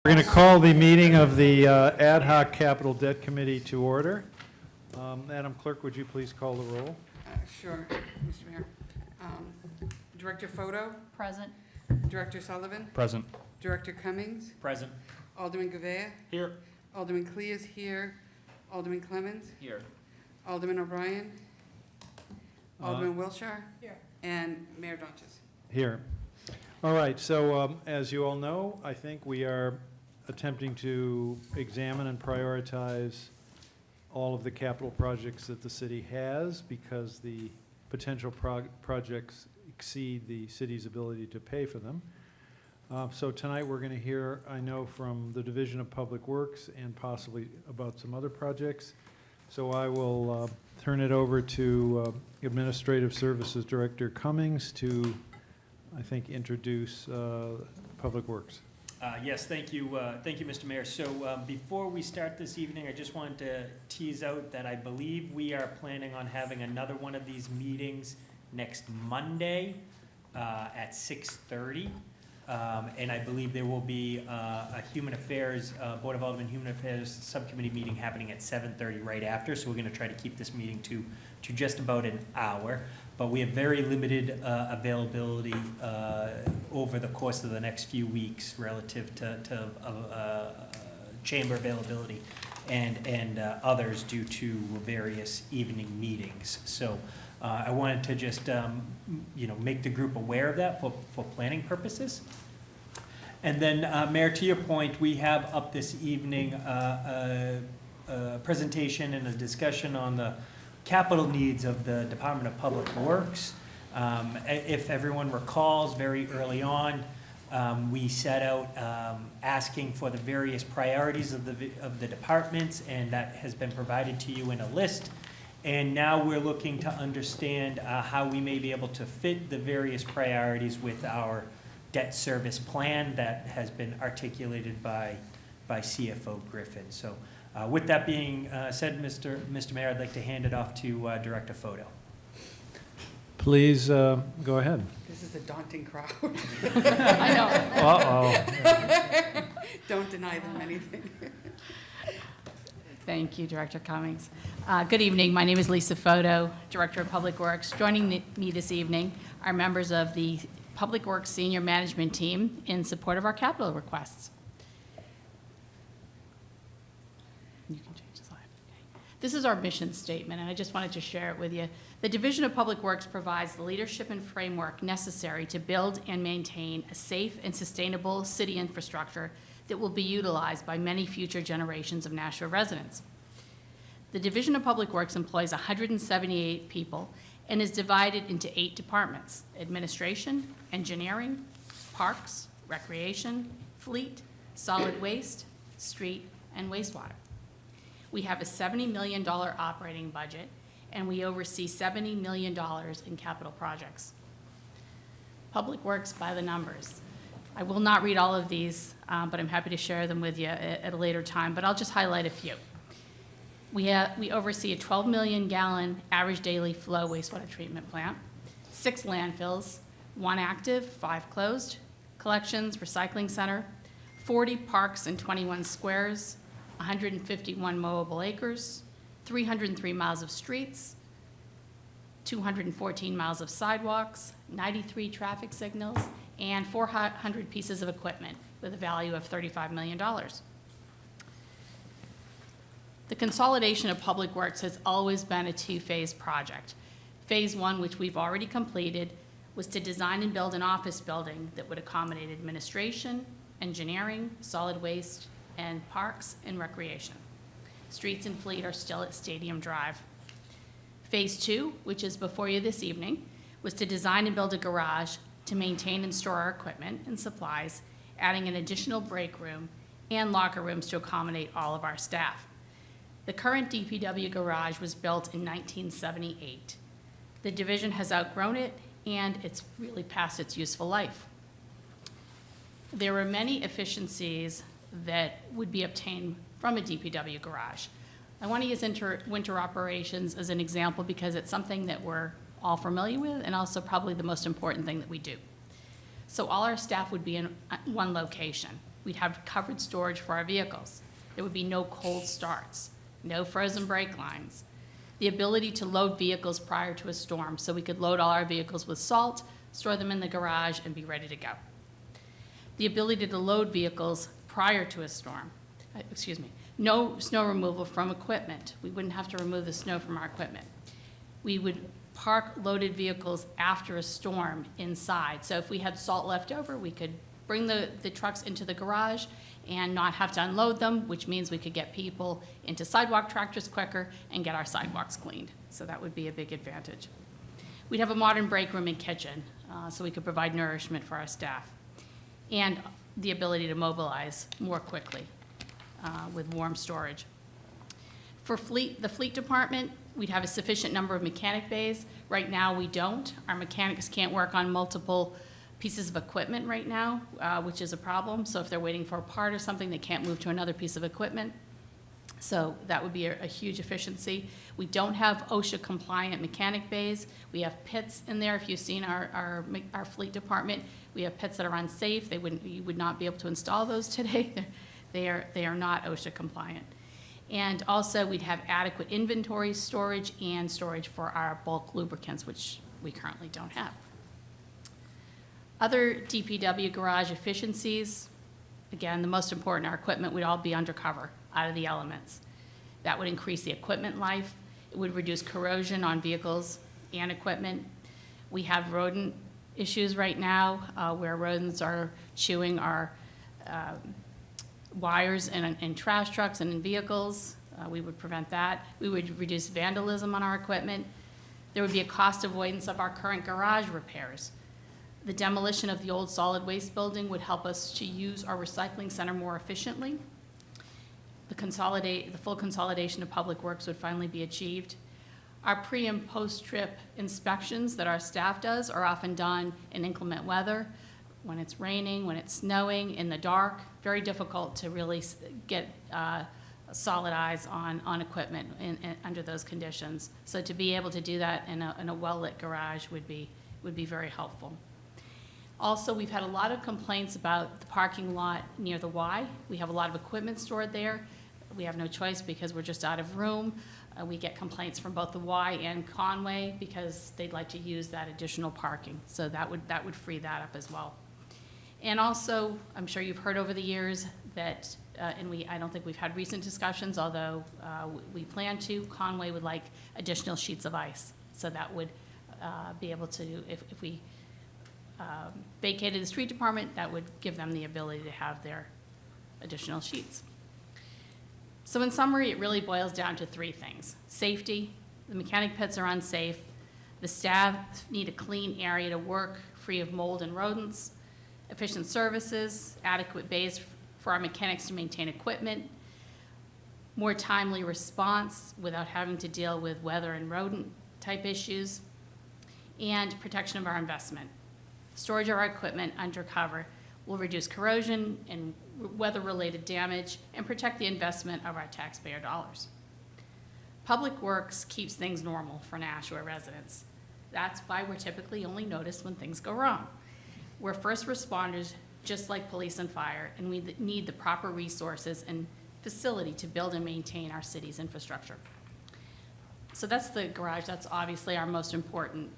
We're going to call the meeting of the Ad Hoc Capital Debt Committee to order. Madam Clerk, would you please call the roll? Sure, Mr. Mayor. Director Photo, Present. Director Sullivan, Present. Director Cummings, Present. Alderman Govea, Here. Alderman Clee is here, Alderman Clemmons, Here. Alderman O'Brien, Alderman Wilshire, Here. and Mayor Donches. Here. All right, so as you all know, I think we are attempting to examine and prioritize all of the capital projects that the city has because the potential projects exceed the city's ability to pay for them. So tonight we're going to hear, I know, from the Division of Public Works and possibly about some other projects. So I will turn it over to Administrative Services Director Cummings to, I think, introduce Public Works. Yes, thank you, Mr. Mayor. So before we start this evening, I just wanted to tease out that I believe we are planning on having another one of these meetings next Monday at 6:30. And I believe there will be a Human Affairs, Board of Aldermen Human Affairs Subcommittee meeting happening at 7:30 right after. So we're going to try to keep this meeting to just about an hour. But we have very limited availability over the course of the next few weeks relative to chamber availability and others due to various evening meetings. So I wanted to just make the group aware of that for planning purposes. And then, Mayor, to your point, we have up this evening a presentation and a discussion on the capital needs of the Department of Public Works. If everyone recalls, very early on, we set out asking for the various priorities of the departments, and that has been provided to you in a list. And now we're looking to understand how we may be able to fit the various priorities with our debt service plan that has been articulated by CFO Griffin. So with that being said, Mr. Mayor, I'd like to hand it off to Director Photo. Please go ahead. This is a daunting crowd. I know. Uh-oh. Don't deny them anything. Thank you, Director Cummings. Good evening. My name is Lisa Photo, Director of Public Works. Joining me this evening are members of the Public Works Senior Management Team in support of our capital requests. You can change the slide. Okay. This is our mission statement, and I just wanted to share it with you. The Division of Public Works provides the leadership and framework necessary to build and maintain a safe and sustainable city infrastructure that will be utilized by many future generations of Nashua residents. The Division of Public Works employs 178 people and is divided into 8 departments: administration, engineering, parks, recreation, fleet, solid waste, street, and wastewater. We have a $70 million operating budget, and we oversee $70 million in capital projects. Public Works by the numbers. I will not read all of these, but I'm happy to share them with you at a later time, but I'll just highlight a few. We oversee a 12 million gallon average daily flow wastewater treatment plant, 6 landfills, 1 active, 5 closed, collections, recycling center, 40 parks and 21 squares, 151 mowable acres, 303 miles of streets, 214 miles of sidewalks, 93 traffic signals, and 400 pieces of equipment with a value of $35 million. The consolidation of Public Works has always been a 2-phase project. Phase 1, which we've already completed, was to design and build an office building that would accommodate administration, engineering, solid waste, and parks and recreation. Streets and fleet are still at Stadium Drive. Phase 2, which is before you this evening, was to design and build a garage to maintain and store our equipment and supplies, adding an additional break room and locker rooms to accommodate all of our staff. The current DPW garage was built in 1978. The division has outgrown it, and it's really past its useful life. There are many efficiencies that would be obtained from a DPW garage. I want to use winter operations as an example because it's something that we're all familiar with and also probably the most important thing that we do. So all our staff would be in one location. We'd have covered storage for our vehicles. There would be no cold starts, no frozen brake lines. The ability to load vehicles prior to a storm, so we could load all our vehicles with salt, store them in the garage, and be ready to go. The ability to load vehicles prior to a storm. No snow removal from equipment. We wouldn't have to remove the snow from our equipment. We would park loaded vehicles after a storm inside. So if we had salt left over, we could bring the trucks into the garage and not have to unload them, which means we could get people into sidewalk tractors quicker and get our sidewalks cleaned. So that would be a big advantage. We'd have a modern break room and kitchen, so we could provide nourishment for our staff, and the ability to mobilize more quickly with warm storage. For the fleet department, we'd have a sufficient number of mechanic bays. Right now, we don't. Our mechanics can't work on multiple pieces of equipment right now, which is a problem. So if they're waiting for a part or something, they can't move to another piece of equipment. So that would be a huge efficiency. We don't have OSHA-compliant mechanic bays. We have pits in there. If you've seen our fleet department, we have pits that are unsafe. You would not be able to install those today. They are not OSHA-compliant. And also, we'd have adequate inventory storage and storage for our bulk lubricants, which we currently don't have. Other DPW garage efficiencies, again, the most important, our equipment would all be undercover, out of the elements. That would increase the equipment life. It would reduce corrosion on vehicles and equipment. We have rodent issues right now where rodents are chewing our wires in trash trucks and in vehicles. We would prevent that. We would reduce vandalism on our equipment. There would be a cost avoidance of our current garage repairs. The demolition of the old solid waste building would help us to use our recycling center more efficiently. The full consolidation of public works would finally be achieved. Our pre- and post-trip inspections that our staff does are often done in inclement weather, when it's raining, when it's snowing, in the dark. Very difficult to really get solid eyes on equipment under those conditions. So to be able to do that in a well-lit garage would be very helpful. Also, we've had a lot of complaints about the parking lot near the Y. We have a lot of equipment stored there. We have no choice because we're just out of room. We get complaints from both the Y and Conway because they'd like to use that additional parking. So that would free that up as well. And also, I'm sure you've heard over the years that, I don't think we've had recent discussions, although we plan to, Conway would like additional sheets of ice. So that would be able to, if we vacated the street department, that would give them the ability to have their additional sheets. So in summary, it really boils down to three things. Safety, the mechanic pits are unsafe, the staff need a clean area to work free of mold and rodents, efficient services, adequate bays for our mechanics to maintain equipment, more timely response without having to deal with weather and rodent type issues, and protection of our investment. Storage of our equipment undercover will reduce corrosion and weather-related damage and protect the investment of our taxpayer dollars. Public Works keeps things normal for Nashua residents. That's why we're typically only noticed when things go wrong. We're first responders, just like police and fire, and we need the proper resources and facility to build and maintain our city's infrastructure. So that's the garage. That's obviously our most important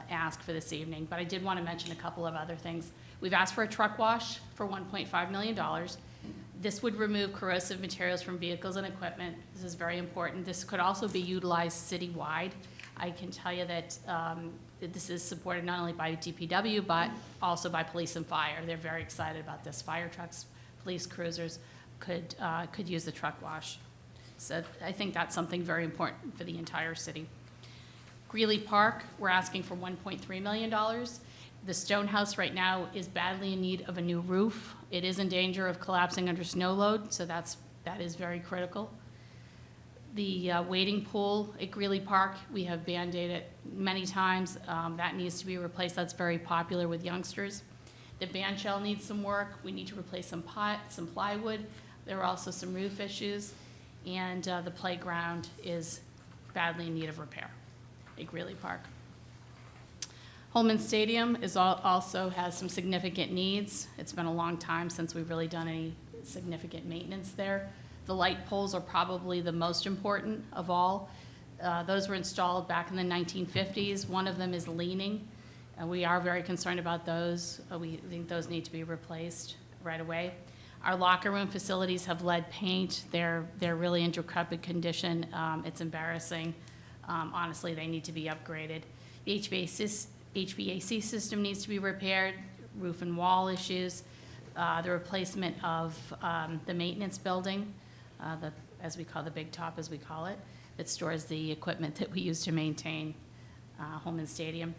ask for this evening, but I did want to mention a couple of other things. We've asked for a truck wash for $1.5 million. This would remove corrosive materials from vehicles and equipment. This is very important. This could also be utilized citywide. I can tell you that this is supported not only by DPW, but also by police and fire. They're very excited about this. Fire trucks, police cruisers could use the truck wash. So I think that's something very important for the entire city. Greeley Park, we're asking for $1.3 million. The stone house right now is badly in need of a new roof. It is in danger of collapsing under snow load, so that is very critical. The wading pool at Greeley Park, we have Band-Aided it many times. That needs to be replaced. That's very popular with youngsters. The band shell needs some work. We need to replace some plywood. There are also some roof issues. And the playground is badly in need of repair at Greeley Park. Holman Stadium also has some significant needs. It's been a long time since we've really done any significant maintenance there. The light poles are probably the most important of all. Those were installed back in the 1950s. One of them is leaning. We are very concerned about those. We think those need to be replaced right away. Our locker room facilities have lead paint. They're really in decrepit condition. It's embarrassing. Honestly, they need to be upgraded. The HVAC system needs to be repaired, roof and wall issues, the replacement of the maintenance building, as we call the big top, as we call it, that stores the equipment that we use to maintain Holman Stadium.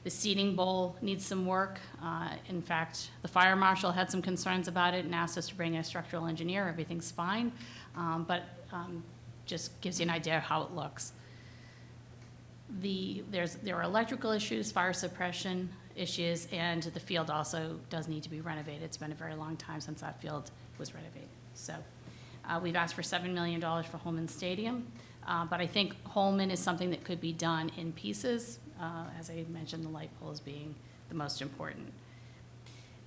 The seating bowl needs some work. In fact, the fire marshal had some concerns about it and asked us to bring in a structural engineer. Everything's fine, but just gives you an idea of how it looks. There are electrical issues, fire suppression issues, and the field also does need to be renovated. It's been a very long time since that field was renovated. So we've asked for $7 million for Holman Stadium, but I think Holman is something that could be done in pieces. As I mentioned, the light poles being the most important.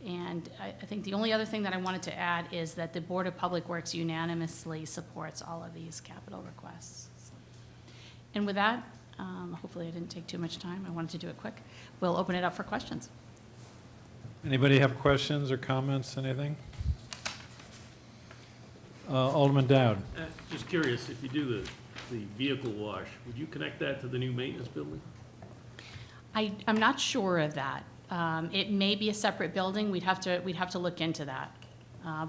And I think the only other thing that I wanted to add is that the Board of Public Works unanimously supports all of these capital requests. So, and with that, hopefully I didn't take too much time. I wanted to do it quick. We'll open it up for questions. Anybody have questions or comments, anything? Alderman Dowd. Just curious, if you do the vehicle wash, would you connect that to the new maintenance building? I'm not sure of that. It may be a separate building. We'd have to look into that.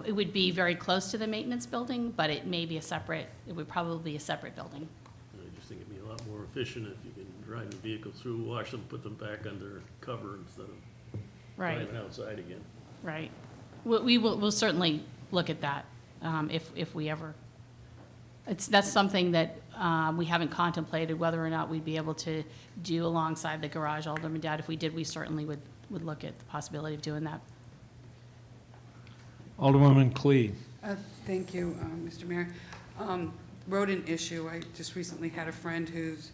It would be very close to the maintenance building, but it may be it would probably be a separate building. I just think it'd be a lot more efficient if you can drive the vehicle through, wash them, put them back under cover instead of Right, driving outside again. right. We'll certainly look at that if we ever. That's something that we haven't contemplated whether or not we'd be able to do alongside the garage, Alderman Dowd. If we did, we certainly would look at the possibility of doing that. Alderwoman Clee. Thank you, Mr. Mayor. Rodent issue, I just recently had a friend who's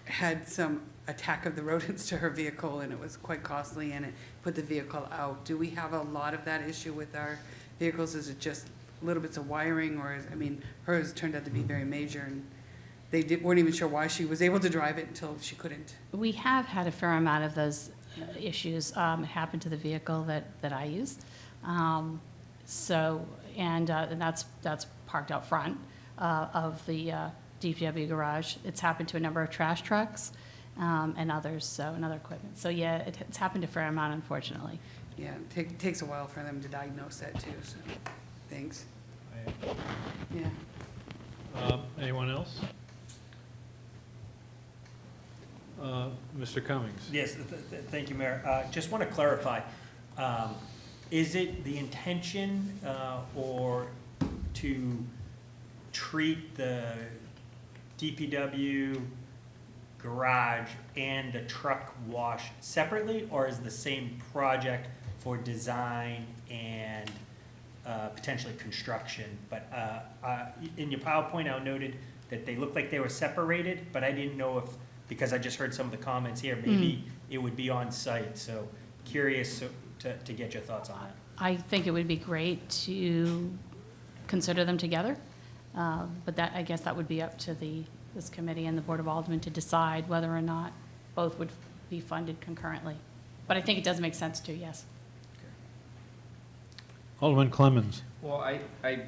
had some attack of the rodents to her vehicle, and it was quite costly, and it put the vehicle out. Do we have a lot of that issue with our vehicles? Is it just little bits of wiring, or hers turned out to be very major, and they weren't even sure why she was able to drive it until she couldn't? We have had a fair amount of those issues. It happened to the vehicle that I use. And that's parked out front of the DPW garage. It's happened to a number of trash trucks and others, and other equipment. So yeah, it's happened a fair amount, unfortunately. Yeah, it takes a while for them to diagnose that too, so, thanks. Yeah. Anyone else? Mr. Cummings. Yes, thank you, Mayor. Just want to clarify, is it the intention or to treat the DPW garage and the truck wash separately, or is the same project for design and potentially construction? But in your PowerPoint, I noted that they looked like they were separated, but I didn't know if, because I just heard some of the comments here, maybe it would be on site. So curious to get your thoughts on that. I think it would be great to consider them together, but I guess that would be up to this committee and the Board of Aldermen to decide whether or not both would be funded concurrently. But I think it does make sense to, yes. Alderman Clemmons. Well, as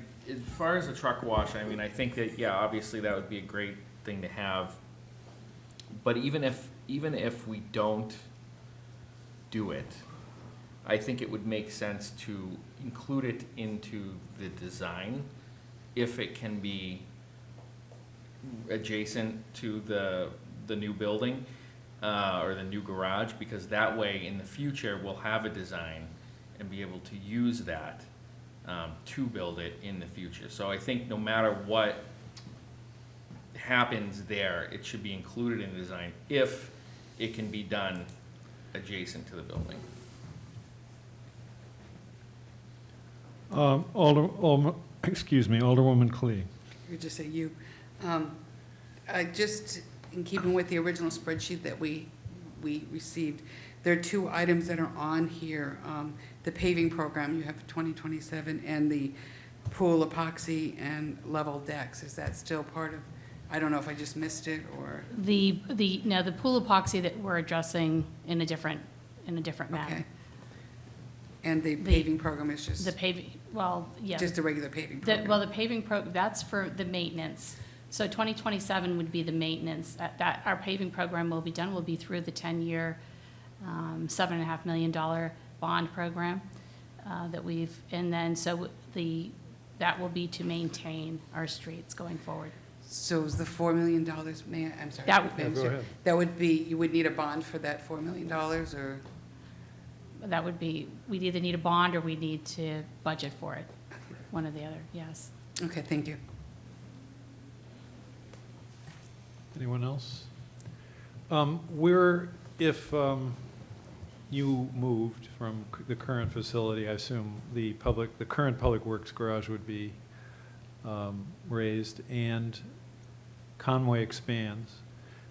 far as the truck wash, I mean, I think that, yeah, obviously that would be a great thing to have. But even if we don't do it, I think it would make sense to include it into the design if it can be adjacent to the new building or the new garage, because that way in the future we'll have a design and be able to use that to build it in the future. So I think no matter what happens there, it should be included in the design if it can be done adjacent to the building. Alderwoman Clee. You just say you. in keeping with the original spreadsheet that we received, there are two items that are on here. The paving program, you have 2027, and the pool epoxy and level decks. Is that still part of, I don't know if I just missed it, or, No, the pool epoxy that we're addressing in a different manner. okay. And the paving program is just, The paving, well, yeah. just a regular paving The program? Well, the paving that's for the maintenance. So 2027 would be the maintenance. That our paving program will be done, will be through the 10-year, $7.5 million bond program that we've, and then so that will be to maintain our streets going forward. So is the $4 million, I'm sorry. That- Madam go Chair. ahead. That would be, you would need a bond for that $4 million, or? That would be, we'd either need a bond or we need to budget for it, one or the other, yes. Okay, thank you. Anyone else? If you moved from the current facility, I assume the current Public Works garage would be raised, and Conway expands.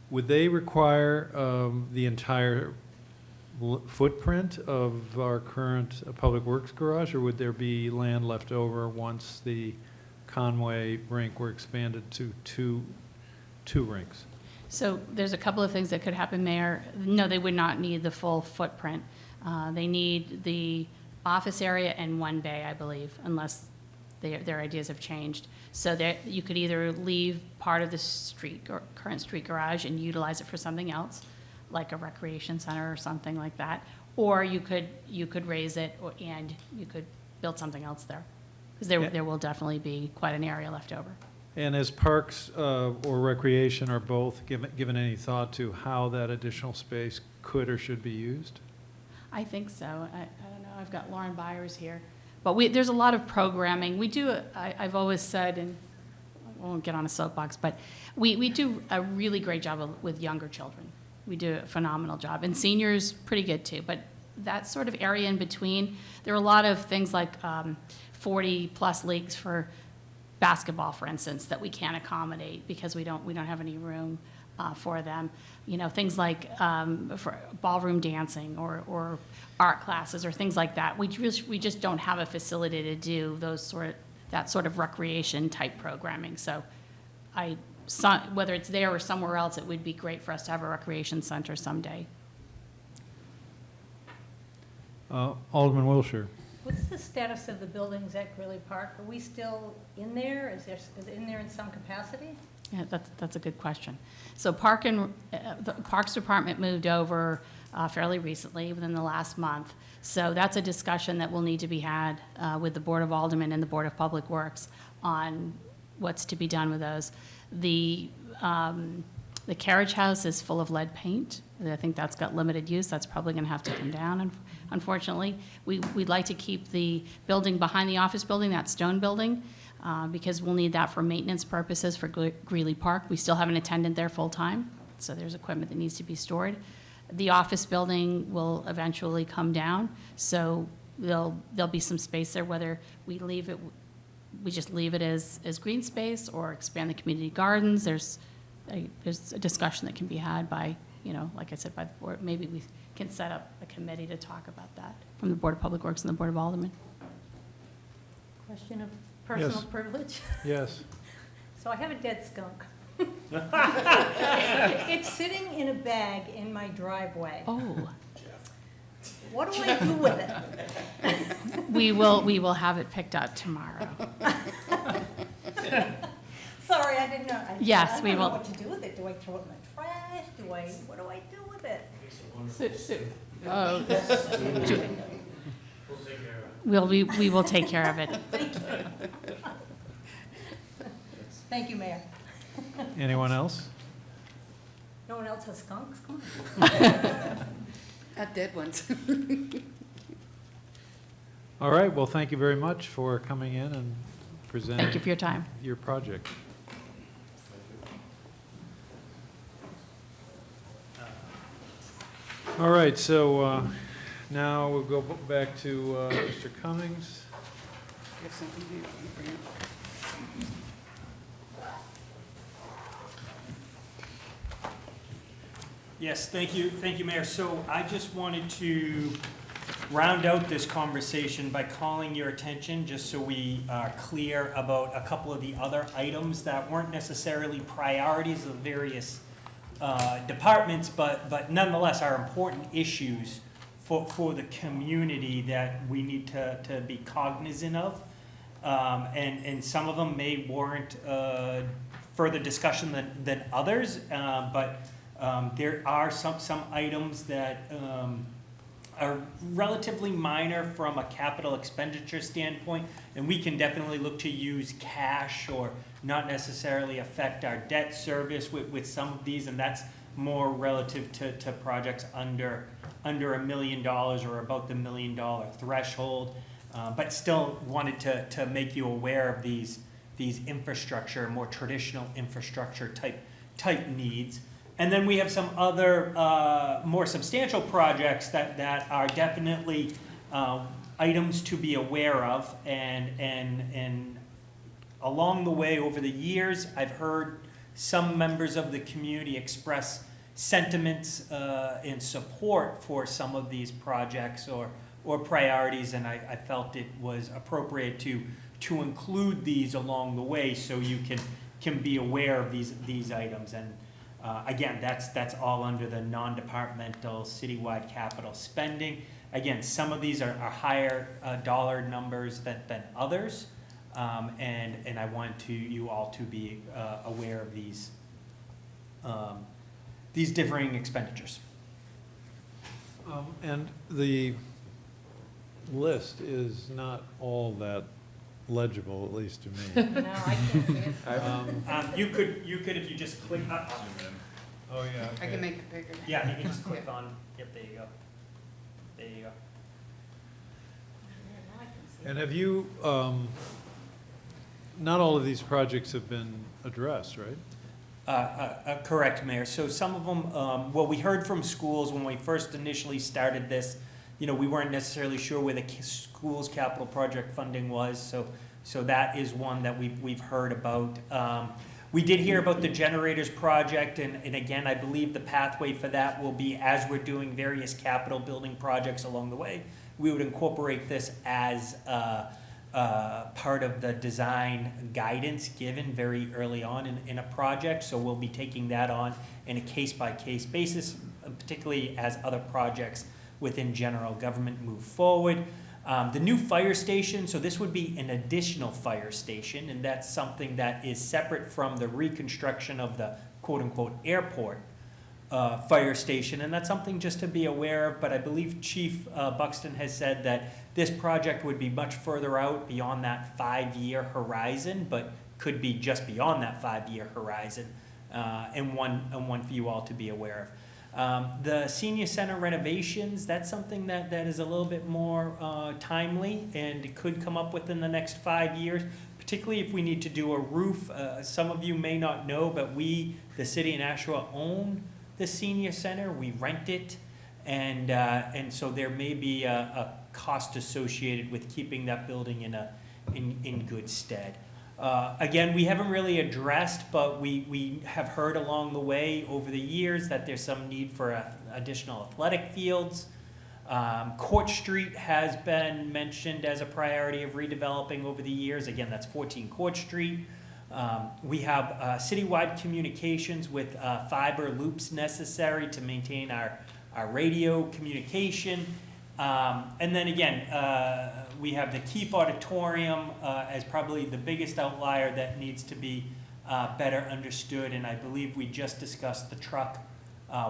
Would they require the entire footprint of our current Public Works garage, or would there be land left over once the Conway rink were expanded to two rinks? So there's a couple of things that could happen, Mayor. No, they would not need the full footprint. They need the office area and one bay, I believe, unless their ideas have changed. So that you could either leave part of the current street garage and utilize it for something else, like a recreation center or something like that, or you could raise it and you could build something else there, because there will definitely be quite an area left over. And as parks or recreation are both given any thought to how that additional space could or should be used? I think so. I don't know. I've got Lauren Byers here. But there's a lot of programming. We do, I've always said, and I won't get on a soapbox, but we do a really great job with younger children. We do a phenomenal job. And seniors, pretty good too. But that sort of area in between, there are a lot of things like 40-plus leagues for basketball, for instance, that we can't accommodate because we don't have any room for them. You know, things like for ballroom dancing or art classes or things like that. We just don't have a facility to do that sort of recreation type programming. So whether it's there or somewhere else, it would be great for us to have a recreation center someday. Alderman Wilshire. What's the status of the buildings at Greeley Park? Are we still in there? Is it in there in some capacity? Yeah, that's a good question. So the Parks Department moved over fairly recently, within the last month. So that's a discussion that will need to be had with the Board of Aldermen and the Board of Public Works on what's to be done with those. The carriage house is full of lead paint. I think that's got limited use. That's probably going to have to come down, unfortunately. We'd like to keep the building behind the office building, that stone building, because we'll need that for maintenance purposes for Greeley Park. We still have an attendant there full-time, so there's equipment that needs to be stored. The office building will eventually come down, so there'll be some space there, whether we just leave it as green space or expand the community gardens. There's a discussion that can be had by, like I said, by the board. Maybe we can set up a committee to talk about that from the Board of Public Works and the Board of Aldermen. Question of personal Yes. privilege. Yes. So I have a dead skunk. It's sitting in a bag in my driveway. Oh, What do I do with it? we will have it picked up tomorrow. Sorry, I didn't know. Yes, I we don't know will. what to do with it. Do I throw it in the trash? What do I do with it? Oh. We will take care of it. Thank you, Mayor. Anyone else? No one else has skunks? Come on. Not dead ones. All right, well, thank you very much for coming in and presenting Thank you for your time. your project. All right, so now we'll go back to Mr. Cummings. You have something here? Can you bring it? Yes, thank you, Mayor. So I just wanted to round out this conversation by calling your attention, just so we are clear about a couple of the other items that weren't necessarily priorities of various departments, but nonetheless are important issues for the community that we need to be cognizant of. And some of them may warrant further discussion than others, but there are some items that are relatively minor from a capital expenditure standpoint, and we can definitely look to use cash or not necessarily affect our debt service with some of these, and that's more relative to projects under $1 million or about the $1 million threshold. But still wanted to make you aware of these infrastructure, more traditional infrastructure type needs. And then we have some other more substantial projects that are definitely items to be aware of. And along the way, over the years, I've heard some members of the community express sentiments in support for some of these projects or priorities, and I felt it was appropriate to include these along the way so you can be aware of these items. And again, that's all under the non-departmental citywide capital spending. Again, some of these are higher dollar numbers than others, and I want you all to be aware of these differing expenditures. And the list is not all that legible, at least to me. No, I can't see it. You could, if you just click up. Oh, yeah. I can make it bigger. Yeah, you can just click on, yep, there you go. There you go. Now I can see it. And have you, not all of these projects have been addressed, right? Correct, Mayor. So some of them, well, we heard from schools when we first initially started this. You know, we weren't necessarily sure where the school's capital project funding was, so that is one that we've heard about. We did hear about the generators project, and again, I believe the pathway for that will be, as we're doing various capital building projects along the way, we would incorporate this as part of the design guidance given very early on in a project. So we'll be taking that on in a case-by-case basis, particularly as other projects within general government move forward. The new fire station, so this would be an additional fire station, and that's something that is separate from the reconstruction of the quote-unquote airport fire station, and that's something just to be aware of. But I believe Chief Buxton has said that this project would be much further out beyond that 5-year horizon, but could be just beyond that 5-year horizon, and one for you all to be aware of. The senior center renovations, that's something that is a little bit more timely, and it could come up within the next 5 years, particularly if we need to do a roof. Some of you may not know, but we, the city of Nashua, own the senior center. We rent it, and so there may be a cost associated with keeping that building in good stead. Again, we haven't really addressed, but we have heard along the way over the years that there's some need for additional athletic fields. Court Street has been mentioned as a priority of redeveloping over the years. Again, that's 14 Court Street. We have citywide communications with fiber loops necessary to maintain our radio communication. And then again, we have the Keefe Auditorium as probably the biggest outlier that needs to be better understood. And I believe we just discussed the truck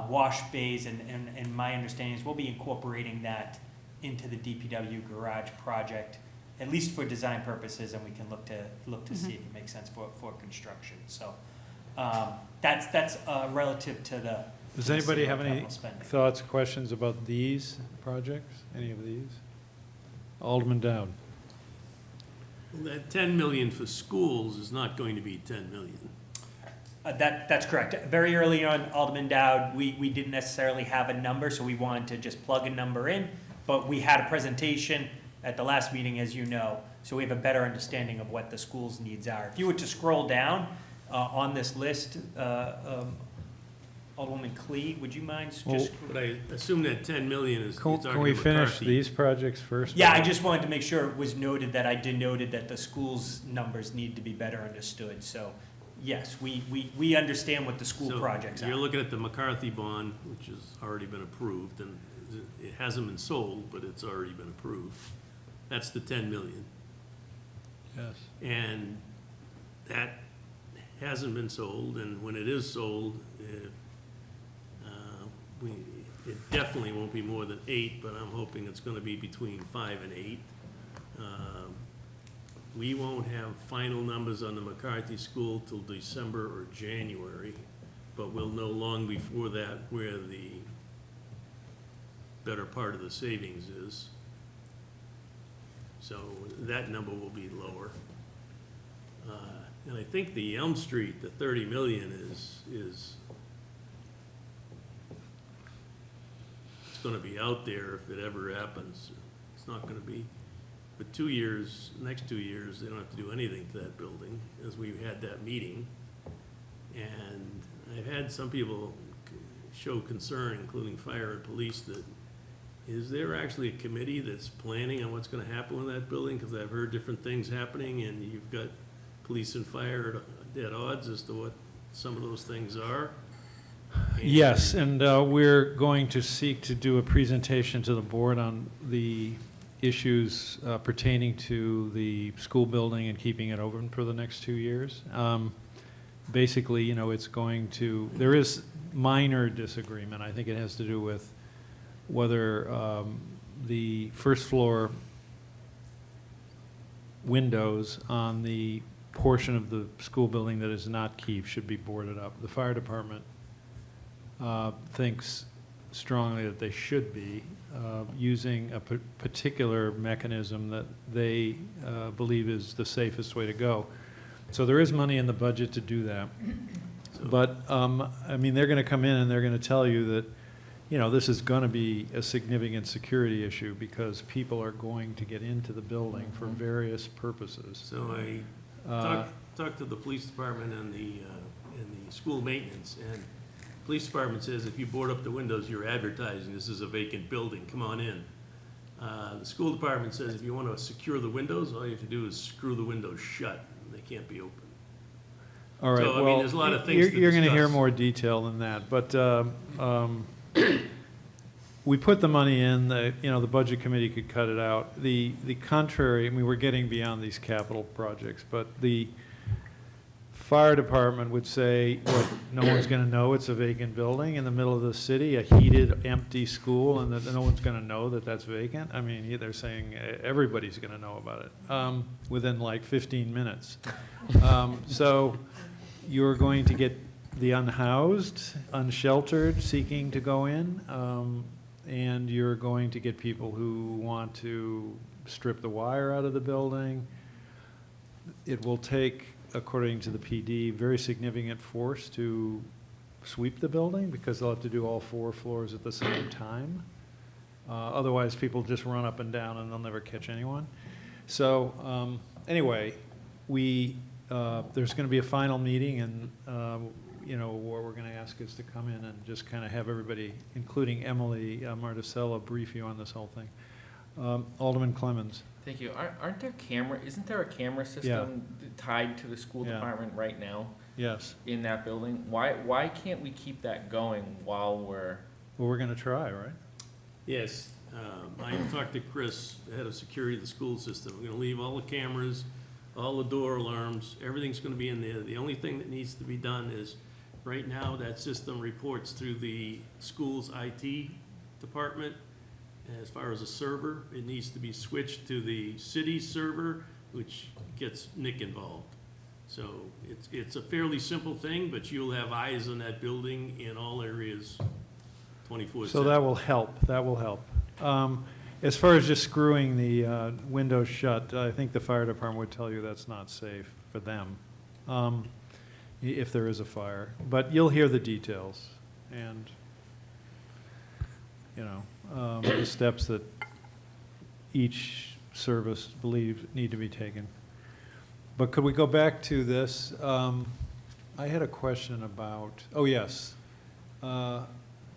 wash bays, and my understanding is we'll be incorporating that into the DPW garage project, at least for design purposes, and we can look to see if it makes sense for construction. So that's relative to the. Does anybody have any capital spending. thoughts, questions about these projects, any of these? Alderman Dowd. That 10 million for schools is not going to be 10 million. That's correct. Very early on, Alderman Dowd, we didn't necessarily have a number, so we wanted to just plug a number in, but we had a presentation at the last meeting, as you know, so we have a better understanding of what the school's needs are. If you were to scroll down on this list, Alderwoman Clee, would you mind Well, just? But I assume that 10 million is, you're Can talking we finish McCarthy. these projects first? Yeah, I just wanted to make sure it was noted that I denoted that the school's numbers need to be better understood. So, yes, we understand what the school So projects are. You're looking at the McCarthy bond, which has already been approved, and it hasn't been sold, but it's already been approved. That's the 10 million. Yes. And that hasn't been sold, and when it is sold, it definitely won't be more than 8, but I'm hoping it's gonna be between 5 and 8. We won't have final numbers on the McCarthy School till December or January, but we'll know long before that where the better part of the savings is. So that number will be lower. And I think the Elm Street, the 30 million is it's gonna be out there if it ever happens. It's not gonna be, but 2 years, next 2 years, they don't have to do anything to that building, as we had that meeting. And I've had some people show concern, including fire and police, that is there actually a committee that's planning on what's gonna happen with that building? Because I've heard different things happening, and you've got police and fire at odds as to what some of those things are. Yes, and we're going to seek to do a presentation to the board on the issues pertaining to the school building and keeping it open for the next 2 years. Basically, you know, it's going to, there is minor disagreement. I think it has to do with whether the first floor windows on the portion of the school building that is not keep should be boarded up. The fire department thinks strongly that they should be, using a particular mechanism that they believe is the safest way to go. So there is money in the budget to do that. But, I mean, they're going to come in and they're going to tell you that, you know, this is going to be a significant security issue because people are going to get into the building for various purposes. So I talked to the police department and the school maintenance, and the police department says if you board up the windows, you're advertising this is a vacant building, come on in. The school department says if you want to secure the windows, all you have to do is screw the windows shut, they can't be open. All right, So, I mean, well, there's a lot of things to you're going to hear discuss. more detail than that, but we put the money in, you know, the budget committee could cut it out. The contrary, I mean, we're getting beyond these capital projects, but the fire department would say, what, no one's going to know it's a vacant building in the middle of the city, a heated, empty school, and that no one's going to know that that's vacant? I mean, they're saying everybody's going to know about it within like 15 minutes. So you're going to get the unhoused, unsheltered seeking to go in, and you're going to get people who want to strip the wire out of the building. It will take, according to the PD, very significant force to sweep the building because they'll have to do all 4 floors at the same time. Otherwise, people just run up and down and they'll never catch anyone. So anyway, there's going to be a final meeting, and you know, what we're going to ask is to come in and just kind of have everybody, including Emily Marticella, brief you on this whole thing. Alderman Clemmons. Thank you. Aren't there isn't there a camera system tied to the school Yeah. department right now Yes. in that building? Why can't we keep that going while we're? Well, we're going to try, right? Yes, I talked to Chris, the head of security of the school system. We're gonna leave all the cameras, all the door alarms, everything's gonna be in there. The only thing that needs to be done is, right now, that system reports through the school's IT department. As far as a server, it needs to be switched to the city's server, which gets Nick involved. So it's a fairly simple thing, but you'll have eyes on that building in all areas 24/7. So that will help, that will help. As far as just screwing the windows shut, I think the fire department would tell you that's not safe for them, if there is a fire. But you'll hear the details and, you know, the steps that each service believes need to be taken. But could we go back to this? I had a question about, oh yes,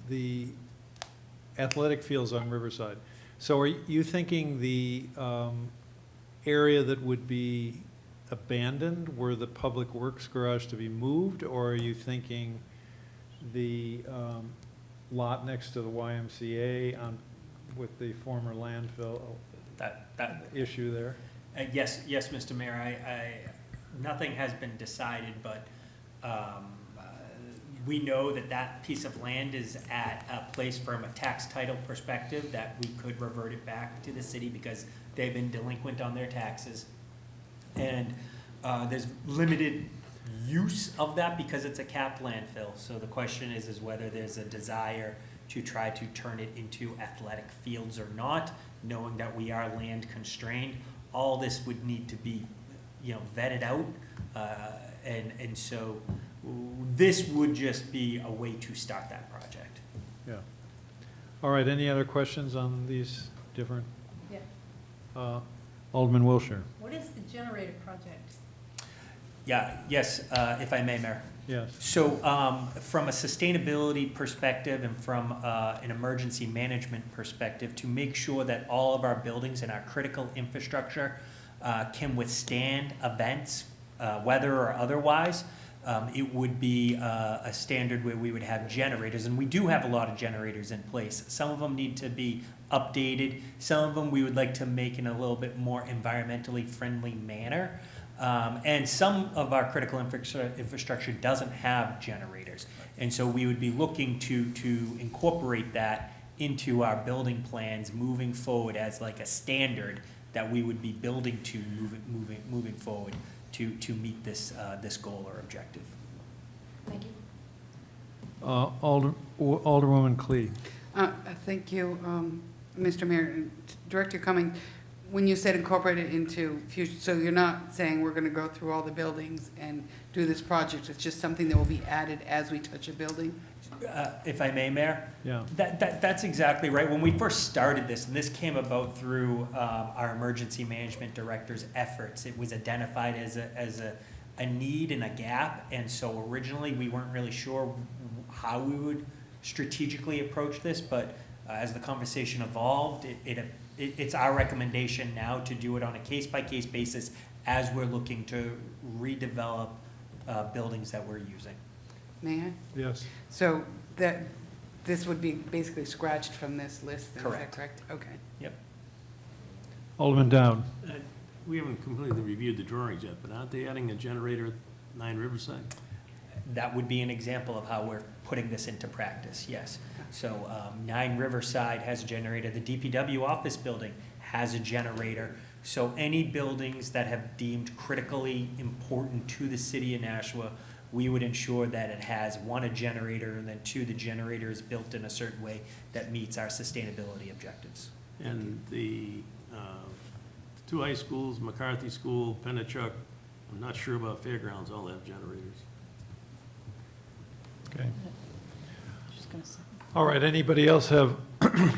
the athletic fields on Riverside. So are you thinking the area that would be abandoned were the Public Works garage to be moved? Or are you thinking the lot next to the YMCA on, with the former landfill That, issue there? yes, Mr. Mayor, nothing has been decided, but we know that that piece of land is at a place from a tax title perspective that we could revert it back to the city because they've been delinquent on their taxes. And there's limited use of that because it's a capped landfill. So the question is whether there's a desire to try to turn it into athletic fields or not, knowing that we are land constrained. All this would need to be, vetted out. And so this would just be a way to start that project. Yeah. All right, any other questions on these different? Yeah. Alderman Wilshire? What is the generator project? Yes, if I may, Mayor. Yes. So from a sustainability perspective and from an emergency management perspective, to make sure that all of our buildings and our critical infrastructure can withstand events, weather or otherwise, it would be a standard where we would have generators, and we do have a lot of generators in place. Some of them need to be updated. Some of them we would like to make in a little bit more environmentally friendly manner. And some of our critical infrastructure doesn't have generators. And so we would be looking to incorporate that into our building plans moving forward as like a standard that we would be building to moving forward to meet this goal or objective. Thank you. Alderwoman Clee. Thank you, Mr. Mayor. Director Cummings, when you said incorporate it into future, so you're not saying we're gonna go through all the buildings and do this project, it's just something that will be added as we touch a building? If I may, Mayor? Yeah. That's exactly right. When we first started this, and this came about through our emergency management director's efforts, it was identified as a need and a gap. And so originally, we weren't really sure how we would strategically approach this, but as the conversation evolved, it's our recommendation now to do it on a case-by-case basis as we're looking to redevelop buildings that we're using. May I? Yes. So this would be basically scratched from this list, then, is that correct? Okay. Yep. Alderman Dowd. We haven't completely reviewed the drawings yet, but aren't they adding a generator at 9 Riverside? That would be an example of how we're putting this into practice, yes. So 9 Riverside has a generator. The DPW office building has a generator. So any buildings that have deemed critically important to the city of Nashua, we would ensure that it has, one, a generator, and then two, the generator is built in a certain way that meets our sustainability objectives. And the 2 high schools, McCarthy School, Pennachuck, I'm not sure about Fairgrounds, all have generators. Okay. Just gonna say. All right, anybody else have,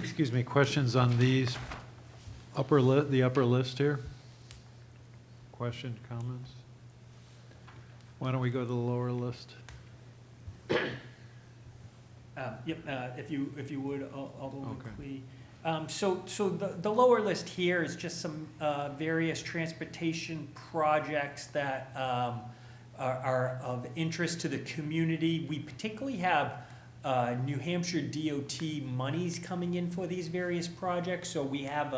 excuse me, questions on these the upper list here? Question, comments? Why don't we go to the lower list? If you would, Alderman Okay. Clee. So the lower list here is just some various transportation projects that are of interest to the community. We particularly have New Hampshire DOT monies coming in for these various projects. So we have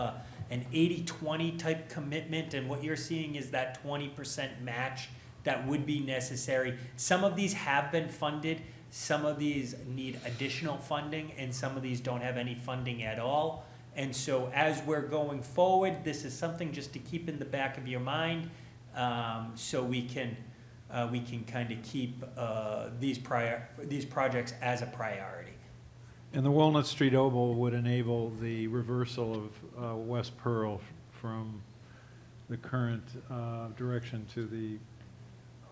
an 80-20 type commitment, and what you're seeing is that 20% match that would be necessary. Some of these have been funded, some of these need additional funding, and some of these don't have any funding at all. And so as we're going forward, this is something just to keep in the back of your mind, so we can kind of keep these projects as a priority. And the Walnut Street Oval would enable the reversal of West Pearl from the current direction to the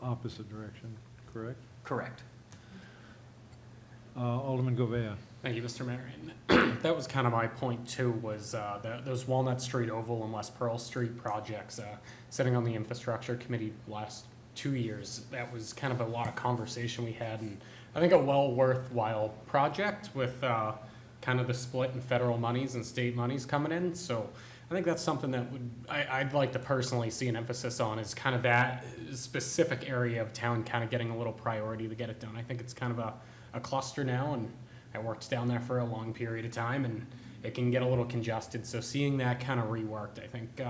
opposite direction, correct? Correct. Alderman Govea. Thank you, Mr. Mayor. And that was kind of my point too, was those Walnut Street Oval and West Pearl Street projects. Sitting on the infrastructure committee last 2 years, that was kind of a lot of conversation we had, and I think a well worthwhile project with kind of the split in federal monies and state monies coming in. So I think that's something that I'd like to personally see an emphasis on, is kind of that specific area of town kind of getting a little priority to get it done. I think it's kind of a cluster now, and I worked down there for a long period of time, and it can get a little congested. So seeing that kind of reworked, I think,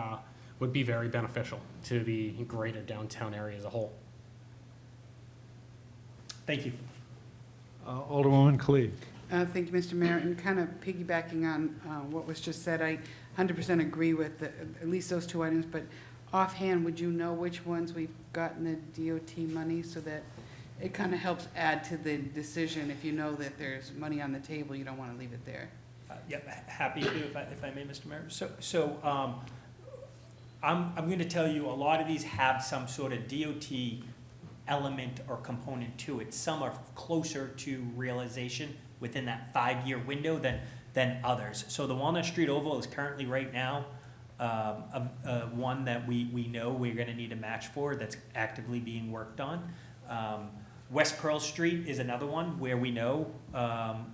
would be very beneficial to the greater downtown area as a whole. Thank you. Alderwoman Cleve. Thank you, Mr. Mayor, and kind of piggybacking on what was just said, I 100% agree with at least those two items, but offhand, would you know which ones we've gotten the DOT money, so that it kind of helps add to the decision? If you know that there's money on the table, you don't want to leave it there. Yep, happy to, if I may, Mr. Mayor. So I'm going to tell you, a lot of these have some sort of DOT element or component to it. Some are closer to realization within that 5-year window than others. So the Walnut Street Oval is currently right now one that we know we're going to need a match for, that's actively being worked on. West Pearl Street is another one where we know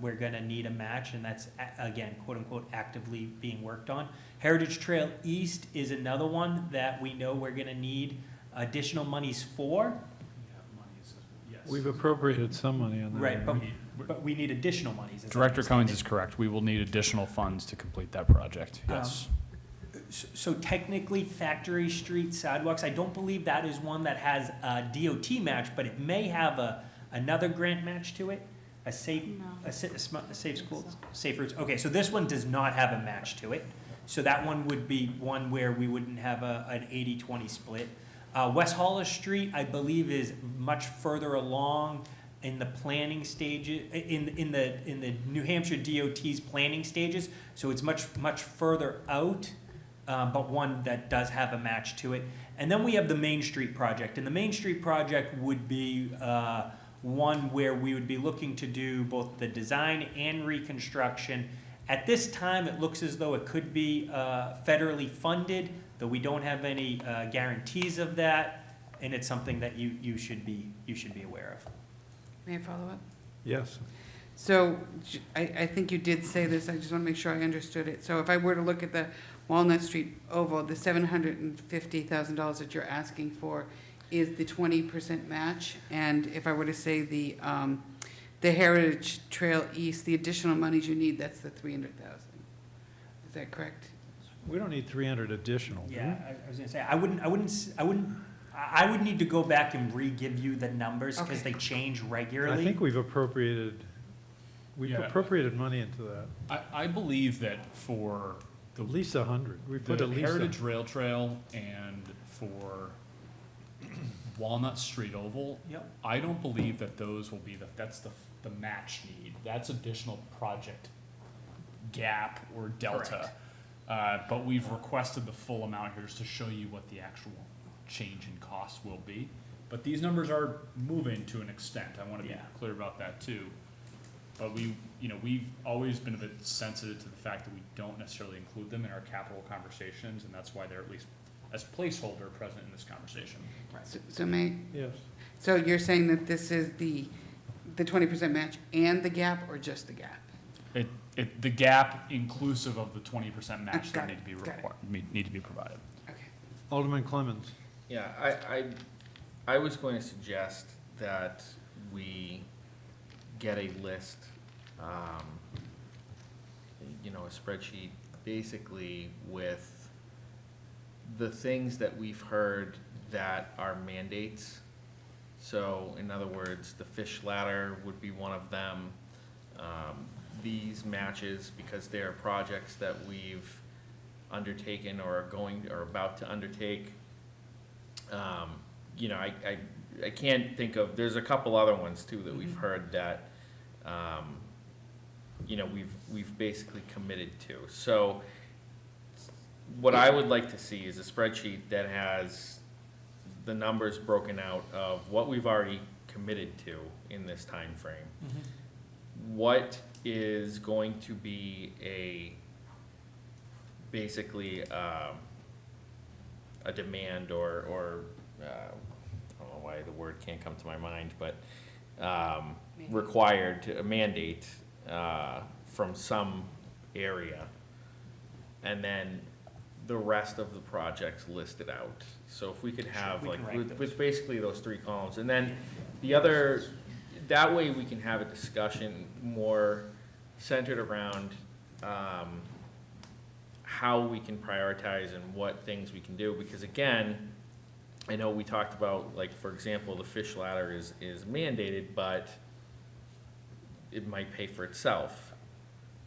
we're going to need a match, and that's, again, quote unquote, actively being worked on. Heritage Trail East is another one that we know we're going to need additional monies for. We've appropriated some money on that. Right, but we need additional monies. as I Director Cummings is understand correct. We will need additional funds to complete that project, yes. it. So technically, Factory Street sidewalks, I don't believe that is one that has a DOT match, but it may have another grant match to it, a safe, No. a safe schools, safe routes. Okay, so this one does not have a match to it. So that one would be one where we wouldn't have an 80-20 split. West Hollis Street, I believe, is much further along in the planning stages, in the New Hampshire DOT's planning stages. So it's much further out, but one that does have a match to it. And then we have the Main Street project, and the Main Street project would be one where we would be looking to do both the design and reconstruction. At this time, it looks as though it could be federally funded, though we don't have any guarantees of that, and it's something that you should be aware of. May I follow up? Yes. So I think you did say this, I just want to make sure I understood it. So if I were to look at the Walnut Street Oval, the $750,000 that you're asking for is the 20% match? And if I were to say the Heritage Trail East, the additional monies you need, that's the $300,000. Is that correct? We don't need 300 additional, do we? Yeah, I was gonna say, I would need to go back and re-give you the numbers, because Okay. they change I regularly. think we've appropriated Yeah. money into that. I believe that for At least 100. We put the at least Heritage Rail Trail and for Walnut Street Oval, Yep. I don't believe that those will be that's the match need. That's additional project gap or delta. But we've requested the full amount here just to show you what the actual change in cost will be. But these numbers are moving to an extent. I want to be Yeah. clear about that too. But we've always been a bit sensitive to the fact that we don't necessarily include them in our capital conversations, and that's why they're at least as placeholder present in this conversation. Yes. So you're saying that this is the 20% match and the gap, or just the gap? The gap inclusive of the 20% match Got that it, need to be got it. need to be provided. Okay. Alderman Clemmons. Yeah, I was going to suggest that we get a list, a spreadsheet, basically with the things that we've heard that are mandates. So, in other words, the fish ladder would be one of them. These matches, because they are projects that we've undertaken or are going or about to undertake. I can't think of, there's a couple other ones too that we've heard that, we've basically committed to. So what I would like to see is a spreadsheet that has the numbers broken out of what we've already committed to in this time frame. What is going to be basically a demand or I don't know why the word can't come to my mind, but required to, a mandate, from some area. And then the rest of the projects listed out. So if we could have we like, can rank those. with basically those 3 columns, and then the other, that way we can have a discussion more centered around, how we can prioritize and what things we can do, because again, I know we talked about, like, for example, the fish ladder is mandated, but it might pay for itself.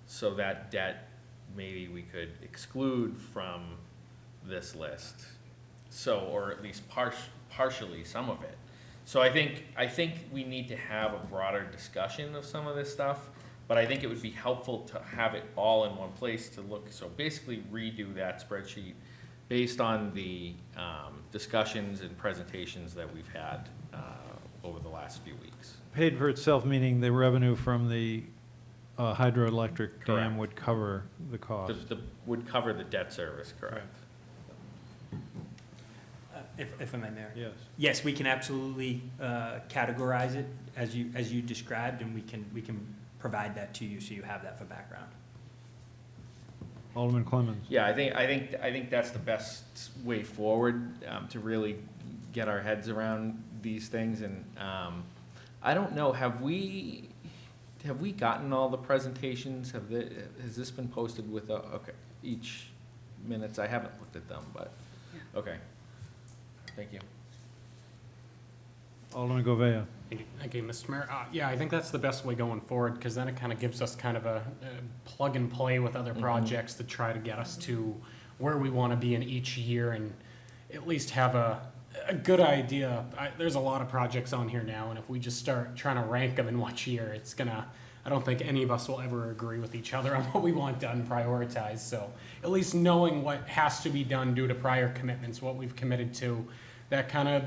So that debt, maybe we could exclude from this list. So, or at least partially some of it. So I think we need to have a broader discussion of some of this stuff, but I think it would be helpful to have it all in one place to look, so basically redo that spreadsheet based on the discussions and presentations that we've had over the last few weeks. Paid for itself, meaning the revenue from the hydroelectric dam Correct. would cover the cost. Would cover the debt service, correct? If I may, Mayor. Yes. Yes, we can absolutely categorize it as you described, and we can provide that to you so you have that for background. Alderman Clemmons. Yeah, I think that's the best way forward, to really get our heads around these things. And I don't know, have we gotten all the presentations? Has this been posted with okay, each minutes? I haven't looked at them, but okay. Thank you. Alderman Govea. Thank you, Mr. Mayor. Yeah, I think that's the best way going forward, because then it kind of gives us kind of a plug and play with other projects to try to get us to where we want to be in each year, and at least have a good idea. There's a lot of projects on here now, and if we just start trying to rank them in which year, it's gonna, I don't think any of us will ever agree with each other on what we want done, prioritized. So at least knowing what has to be done due to prior commitments, what we've committed to, that kind of,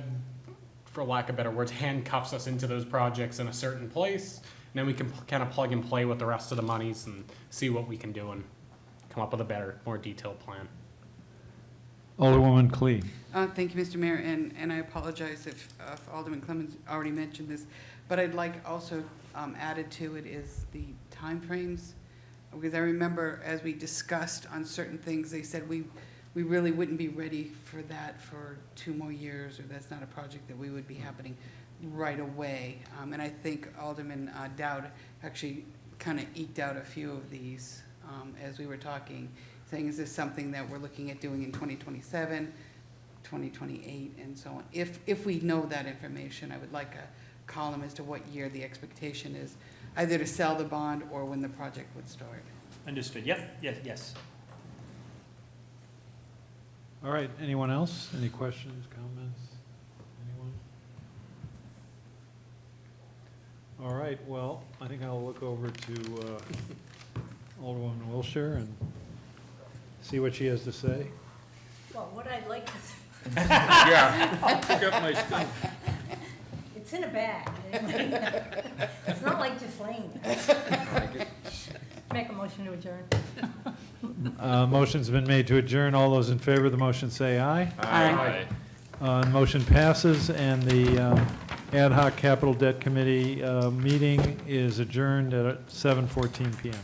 for lack of better words, handcuffs us into those projects in a certain place. And then we can kind of plug and play with the rest of the monies and see what we can do and come up with a better, more detailed plan. Alderwoman Clee. Thank you, Mr. Mayor, and I apologize if Alderman Clemmons already mentioned this, but I'd like also added to it is the timeframes, because I remember as we discussed on certain things, they said we really wouldn't be ready for that for 2 more years, or that's not a project that we would be happening right away. And I think Alderman Dowd actually kind of eked out a few of these as we were talking, saying, is this something that we're looking at doing in 2027, 2028, and so on? If we know that information, I would like a column as to what year the expectation is, either to sell the bond or when the project would start. Understood. Yep. Yes. All right, anyone else? Any questions, comments? Anyone? All right, well, I think I'll look over to Alderwoman Wilshire and see what she has to say. Well, what I'd like to, Yeah. Pick up my skunk. it's in a bag. It's not like just laying there. Make a motion to adjourn. Motion's been made to adjourn. All those in favor of the motion say aye. Aye. Motion passes, and the Ad hoc Capital Debt Committee meeting is adjourned at 7:14 PM.